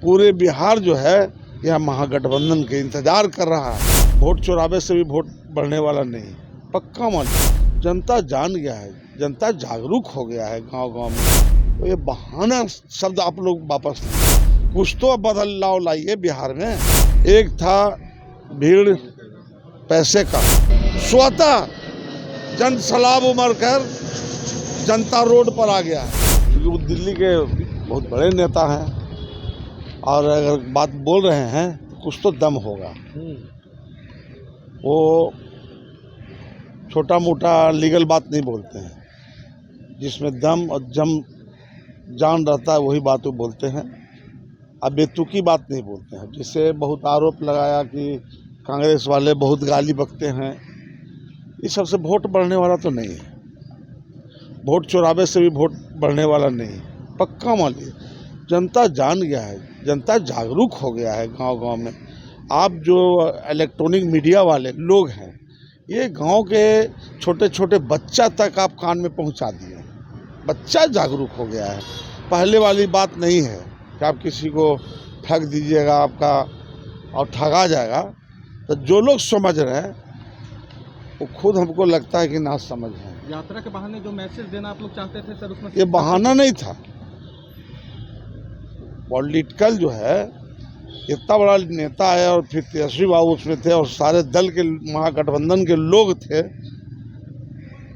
पूरे बिहार जो है यह महागठबंधन के इंतजार कर रहा है। वोट चुरावे से भी वोट बढ़ने वाला नहीं, पक्का मान। जनता जान गया है, जनता जागरूक हो गया है गांव-गांव में। तो ये बहाना शब्द आप लोग वापस लीजिए, कुछ तो बदलाव लाइए बिहार में। एक था भीड़ पैसे का, स्वतः जन सलाब उमड़ कर जनता रोड पर आ गया है, क्योंकि वो दिल्ली के बहुत बड़े नेता हैं और अगर बात बोल रहे हैं तो कुछ तो दम होगा। वो छोटा मोटा लीगल बात नहीं बोलते हैं, जिसमें दम और जान रहता है वही बात वो बोलते हैं। अब बेतुकी बात नहीं बोलते हैं, जिससे बहुत आरोप लगाया कि कांग्रेस वाले बहुत गाली बकते हैं। इस सबसे वोट बढ़ने वाला तो नहीं है, वोट चुरावे से भी वोट बढ़ने वाला नहीं, पक्का मान लीजिए। जनता जान गया है, जनता जागरूक हो गया है गांव-गांव में। आप जो इलेक्ट्रॉनिक मीडिया वाले लोग हैं, ये गांव के छोटे छोटे बच्चा तक आप कान में पहुंचा दिए। बच्चा जागरूक हो गया है, पहले वाली बात नहीं है कि आप किसी को ठग दीजिएगा आपका और ठगा जाएगा। तो जो लोग समझ रहे हैं वो खुद हमको लगता है कि ना समझ है। यात्रा के बहाने जो मैसेज देना आप लोग चाहते थे सर, उसमें ये बहाना नहीं था। पॉलिटिकल जो है, इतना बड़ा नेता है और फिर तेजस्वी बाबू उसमें थे और सारे दल के महागठबंधन के लोग थे।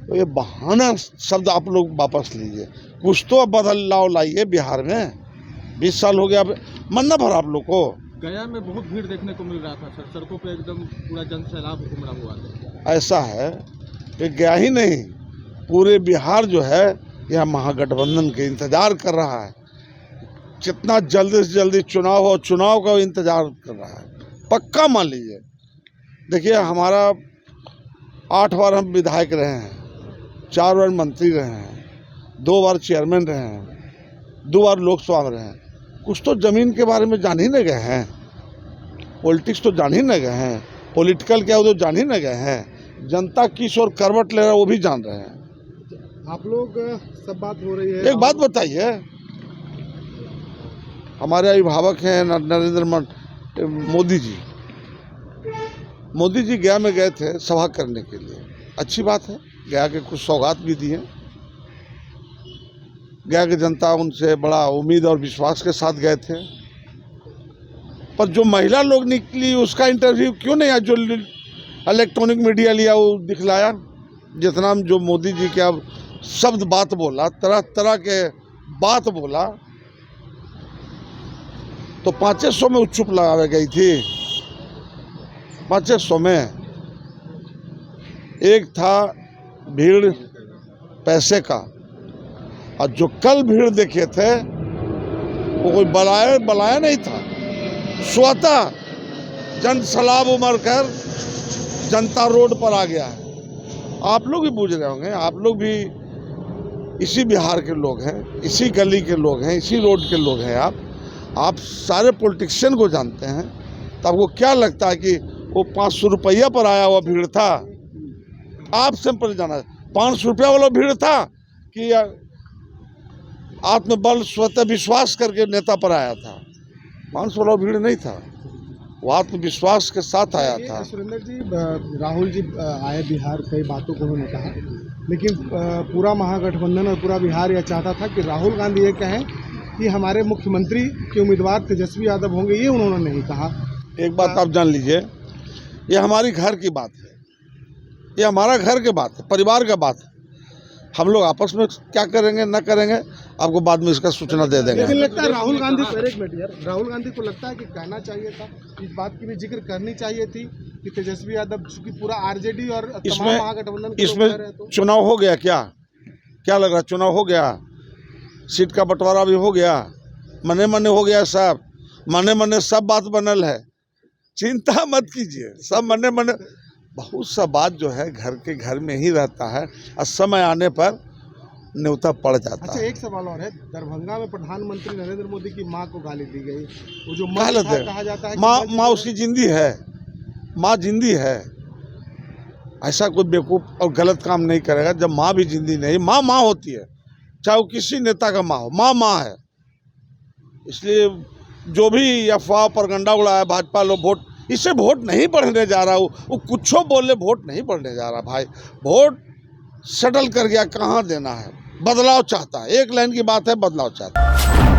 तो ये बहाना शब्द आप लोग वापस लीजिए, कुछ तो बदलाव लाइए बिहार में। 20 साल हो गया, मन न भरा आप लोग को। गया में बहुत भीड़ देखने को मिल रहा था सर, सड़कों पे एकदम पूरा जन सैलाब उमड़ा हुआ था। ऐसा है कि गया ही नहीं, पूरे बिहार जो है यह महागठबंधन के इंतजार कर रहा है। जितना जल्दी से जल्दी चुनाव हो, चुनाव का इंतजार कर रहा है, पक्का मान लीजिए। देखिए, हमारा 8 बार हम विधायक रहे हैं, 4 बार मंत्री रहे हैं, 2 बार चेयरमैन रहे हैं, 2 बार लोकसभा में रहे हैं। कुछ तो जमीन के बारे में जान ही न गए हैं, पॉलिटिक्स तो जान ही न गए हैं, पॉलिटिकल क्या हो तो जान ही न गए हैं। जनता किस ओर करवट ले रहा है वो भी जान रहे हैं। आप लोग सब बात हो रही है। एक बात बताइए, हमारे अभिभावक हैं नरेंद्र मोदी जी। मोदी जी गया में गए थे सभा करने के लिए, अच्छी बात है। गया के कुछ सौगात भी दिए, गया की जनता उनसे बड़ा उम्मीद और विश्वास के साथ गए थे। पर जो महिला लोग निकली उसका इंटरव्यू क्यों नहीं, जो इलेक्ट्रॉनिक मीडिया लिया वो दिखलाया। जितना जो मोदी जी के अब शब्द बात बोला, तरह तरह के बात बोला, तो 500 में चुप लगावे गई थी। 500 में एक था भीड़ पैसे का, और जो कल भीड़ देखे थे वो कोई बलाया नहीं था, स्वतः जन सलाब उमड़ कर जनता रोड पर आ गया है। आप लोग भी बूझ रहे होंगे, आप लोग भी इसी बिहार के लोग हैं, इसी गली के लोग हैं, इसी रोड के लोग हैं। आप सारे पॉलिटिशियन को जानते हैं। तो आपको क्या लगता है कि वो 500 रुपया पर आया हुआ भीड़ था? आप सिंपल जाना, 500 रुपया वाला भीड़ था कि आत्मबल स्वतः विश्वास करके नेता पर आया था? 500 वाला भीड़ नहीं था, वो आत्मविश्वास के साथ आया था। सुरेंद्र जी, राहुल जी आए बिहार, कई बातों को उन्होंने कहा, लेकिन पूरा महागठबंधन और पूरा बिहार यह चाहता था कि राहुल गांधी ये कहें कि हमारे मुख्यमंत्री के उम्मीदवार तेजस्वी यादव होंगे, ये उन्होंने नहीं कहा। एक बात आप जान लीजिए, ये हमारी घर की बात है, ये हमारा घर की बात है, परिवार का बात है। हम लोग आपस में क्या करेंगे न करेंगे आपको बाद में इसका सूचना दे देंगे। लेकिन लगता है राहुल गांधी को लगता है कि कहना चाहिए था, इस बात की भी जिक्र करनी चाहिए थी कि तेजस्वी यादव, चूंकि पूरा आरजेडी और तमाम महागठबंधन इसमें चुनाव हो गया, क्या लग रहा, चुनाव हो गया, सीट का बंटवारा भी हो गया, मने मने हो गया, सब मने सब बात बनल है। चिंता मत कीजिए, सब मने बहुत सा बात जो है घर में ही रहता है और समय आने पर न्योता पड़ जाता है। अच्छा, एक सवाल और है, दरभंगा में प्रधानमंत्री नरेंद्र मोदी की मां को गाली दी गई, वो जो कहा जाता है माँ उसकी जिंदी है, माँ जिंदी है। ऐसा कोई बेवकूफ़ और गलत काम नहीं करेगा जब माँ भी जिंदी नहीं। माँ होती है, चाहे वो किसी नेता का माँ हो, माँ है। इसलिए जो भी अफवाह परगंडा उड़ाया भाजपा लोग वोट, इससे वोट नहीं बढ़ने जा रहा। वो कुछ बोले वोट नहीं बढ़ने जा रहा भाई। वोट सेटल कर गया, कहाँ देना है, बदलाव चाहता है। एक लाइन की बात है, बदलाव चाहता है।